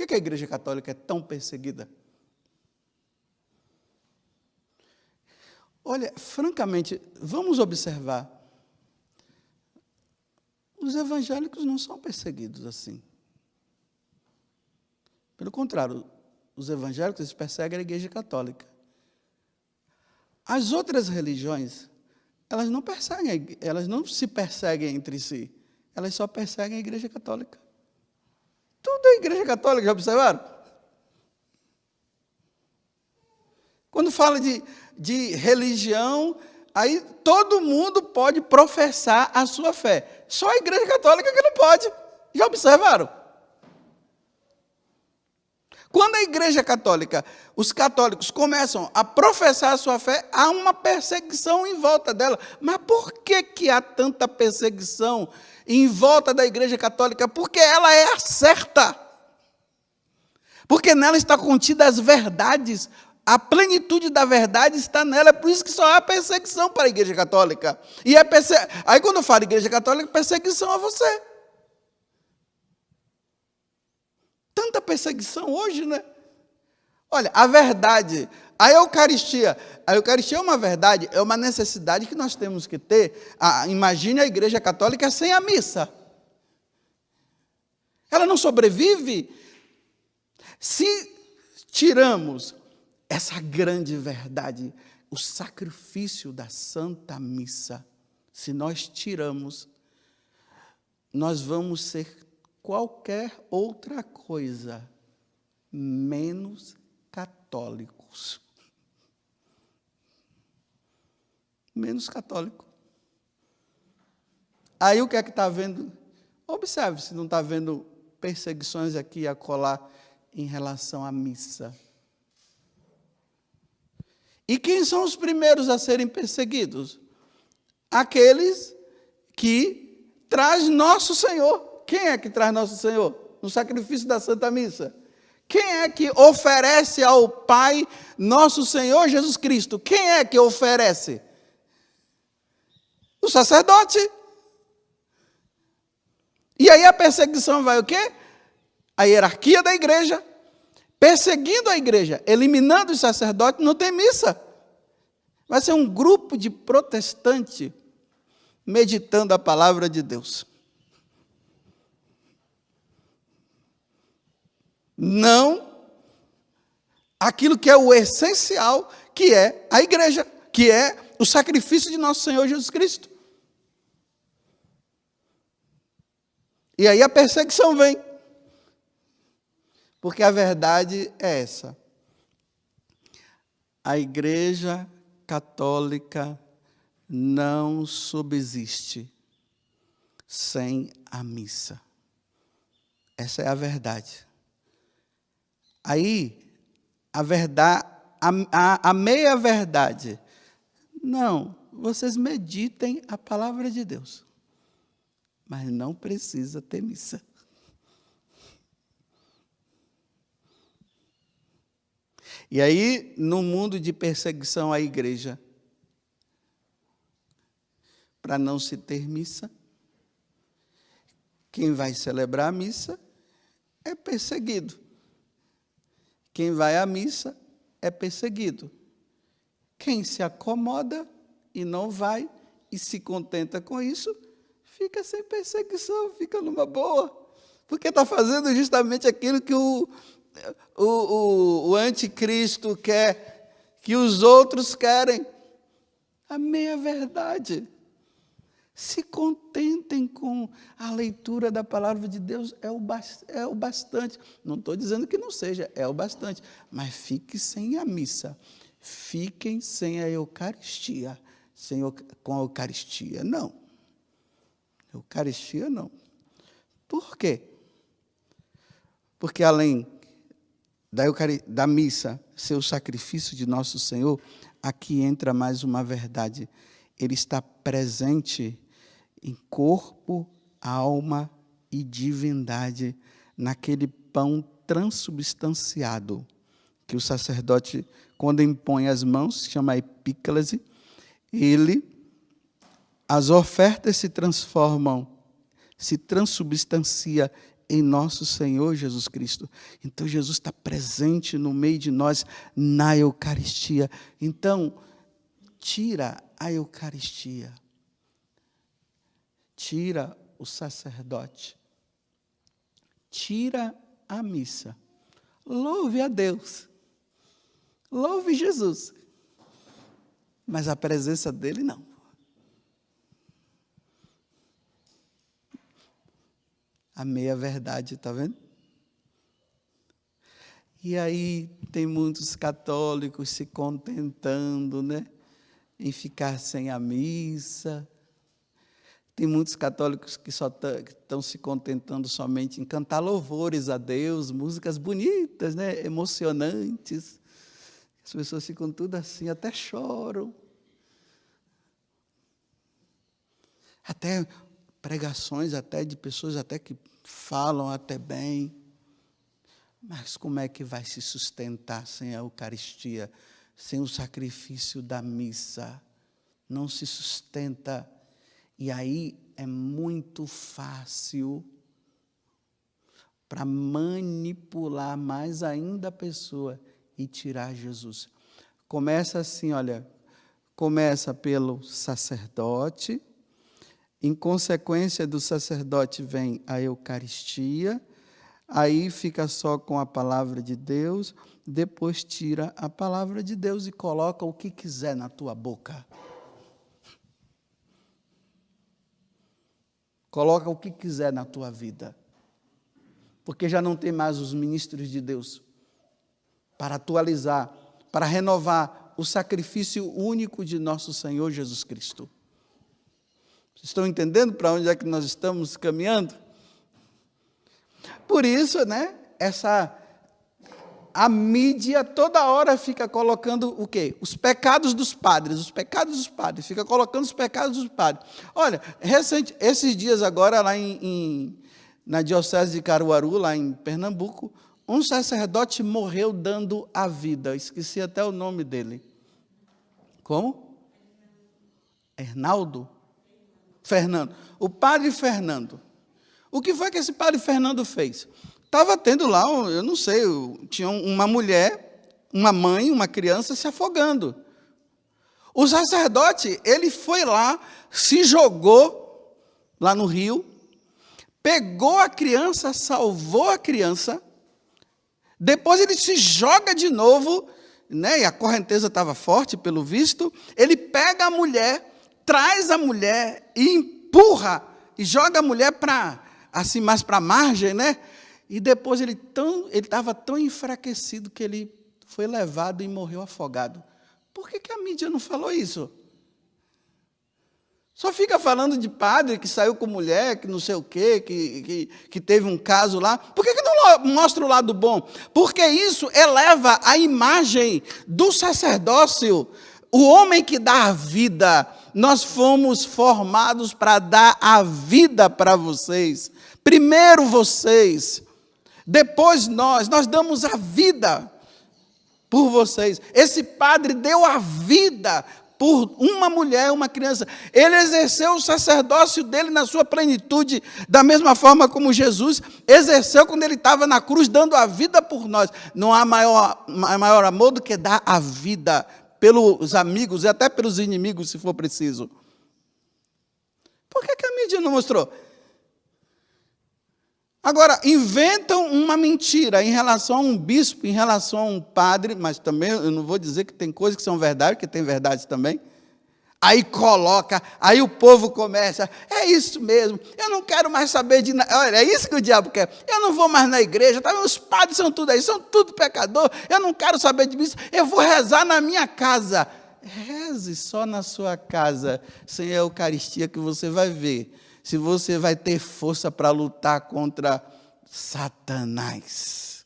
que a Igreja Católica é tão perseguida? Olha, francamente, vamos observar. Os evangélicos não são perseguidos assim. Pelo contrário, os evangélicos eles perseguem a Igreja Católica. As outras religiões, elas não se perseguem entre si. Elas só perseguem a Igreja Católica. Tudo é Igreja Católica, já observaram? Quando fala de religião, aí todo mundo pode professar a sua fé. Só a Igreja Católica que não pode. Já observaram? Quando a Igreja Católica, os católicos começam a professar a sua fé, há uma perseguição em volta dela. Mas por que há tanta perseguição em volta da Igreja Católica? Porque ela é a certa. Porque nela está contida as verdades. A plenitude da verdade está nela. É por isso que só há perseguição para a Igreja Católica. E aí quando eu falo Igreja Católica, perseguição a você. Tanta perseguição hoje, né? Olha, a verdade, a Eucaristia é uma verdade, é uma necessidade que nós temos que ter. Imagine a Igreja Católica sem a missa. Ela não sobrevive. Se tiramos essa grande verdade, o sacrifício da Santa Missa, se nós tiramos, nós vamos ser qualquer outra coisa, menos católicos. Menos católico. Aí o que é que está havendo? Observe se não está havendo perseguições aqui a colar em relação à missa. E quem são os primeiros a serem perseguidos? Aqueles que traz nosso Senhor. Quem é que traz nosso Senhor? No sacrifício da Santa Missa. Quem é que oferece ao Pai nosso Senhor Jesus Cristo? Quem é que oferece? O sacerdote. E aí a perseguição vai o quê? A hierarquia da igreja. Perseguindo a igreja, eliminando os sacerdotes, não tem missa. Vai ser um grupo de protestantes meditando a palavra de Deus. Não aquilo que é o essencial, que é a igreja, que é o sacrifício de nosso Senhor Jesus Cristo. E aí a perseguição vem. Porque a verdade é essa. A Igreja Católica não subsiste sem a missa. Essa é a verdade. Aí, a verdade, a meia-verdade. Não, vocês meditem a palavra de Deus. Mas não precisa ter missa. E aí, no mundo de perseguição à igreja, para não se ter missa, quem vai celebrar a missa é perseguido. Quem vai à missa é perseguido. Quem se acomoda e não vai e se contenta com isso, fica sem perseguição, fica numa boa. Porque está fazendo justamente aquilo que o anticristo quer, que os outros querem. A meia-verdade. Se contentem com a leitura da palavra de Deus, é o bastante. Não estou dizendo que não seja, é o bastante. Mas fique sem a missa. Fiquem sem a Eucaristia. Com a Eucaristia, não. Eucaristia, não. Por quê? Porque além da missa ser o sacrifício de nosso Senhor, aqui entra mais uma verdade. Ele está presente em corpo, alma e divindade naquele pão transubstanciado, que o sacerdote, quando impõe as mãos, se chama epíclase, as ofertas se transformam, se transubstancia em nosso Senhor Jesus Cristo. Então, Jesus está presente no meio de nós na Eucaristia. Então, tira a Eucaristia. Tira o sacerdote. Tira a missa. Louve a Deus. Louve Jesus. Mas a presença dele não. A meia-verdade, está vendo? E aí tem muitos católicos se contentando, né, em ficar sem a missa. Tem muitos católicos que só estão se contentando somente em cantar louvores a Deus, músicas bonitas, né, emocionantes. As pessoas ficam tudo assim, até choram. Até pregações até de pessoas até que falam até bem. Mas como é que vai se sustentar sem a Eucaristia, sem o sacrifício da missa? Não se sustenta. E aí é muito fácil para manipular mais ainda a pessoa e tirar Jesus. Começa assim, olha, começa pelo sacerdote, em consequência do sacerdote vem a Eucaristia, aí fica só com a palavra de Deus, depois tira a palavra de Deus e coloca o que quiser na tua boca. Coloca o que quiser na tua vida. Porque já não tem mais os ministros de Deus para atualizar, para renovar o sacrifício único de nosso Senhor Jesus Cristo. Vocês estão entendendo para onde é que nós estamos caminhando? Por isso, né, a mídia toda hora fica colocando o quê? Os pecados dos padres, fica colocando os pecados dos padres. Olha, esses dias agora, lá na Diocese de Caruaru, lá em Pernambuco, um sacerdote morreu dando a vida. Esqueci até o nome dele. Como? Hernaldo? Fernando. O padre Fernando. O que foi que esse padre Fernando fez? Estava tendo lá, eu não sei, tinha uma mulher, uma mãe, uma criança se afogando. O sacerdote, ele foi lá, se jogou lá no rio, pegou a criança, salvou a criança, depois ele se joga de novo, né, e a correnteza estava forte, pelo visto, ele pega a mulher, traz a mulher e empurra, e joga a mulher para, assim, mais para a margem, né? E depois ele estava tão enfraquecido que ele foi levado e morreu afogado. Por que a mídia não falou isso? Só fica falando de padre que saiu com mulher, que não sei o quê, que teve um caso lá. Por que não mostra o lado bom? Porque isso eleva a imagem do sacerdócio. O homem que dá a vida, nós fomos formados para dar a vida para vocês. Primeiro vocês, depois nós damos a vida por vocês. Esse padre deu a vida por uma mulher, uma criança. Ele exerceu o sacerdócio dele na sua plenitude, da mesma forma como Jesus exerceu quando ele estava na cruz, dando a vida por nós. Não há maior amor do que dar a vida pelos amigos e até pelos inimigos, se for preciso. Por que a mídia não mostrou? Agora, inventam uma mentira em relação a um bispo, em relação a um padre, mas também eu não vou dizer que tem coisas que são verdade, que tem verdades também. Aí coloca, aí o povo começa, é isso mesmo, eu não quero mais saber de nada. Olha, é isso que o diabo quer, eu não vou mais na igreja, tá? Os padres são tudo aí, são tudo pecador, eu não quero saber de missa, eu vou rezar na minha casa. Reze só na sua casa, sem a Eucaristia, que você vai ver se você vai ter força para lutar contra Satanás.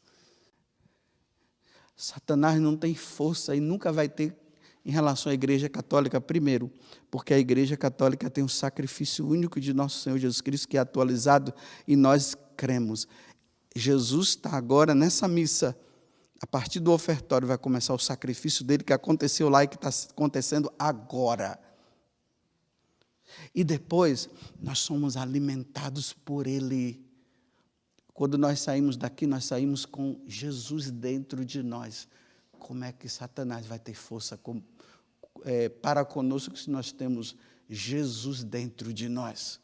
Satanás não tem força e nunca vai ter em relação à Igreja Católica, primeiro, porque a Igreja Católica tem um sacrifício único de nosso Senhor Jesus Cristo, que é atualizado, e nós cremos. Jesus está agora nessa missa, a partir do ofertório vai começar o sacrifício dele, que aconteceu lá e que está acontecendo agora. E depois, nós somos alimentados por ele. Quando nós saímos daqui, nós saímos com Jesus dentro de nós. Como é que Satanás vai ter força para conosco se nós temos Jesus dentro de nós?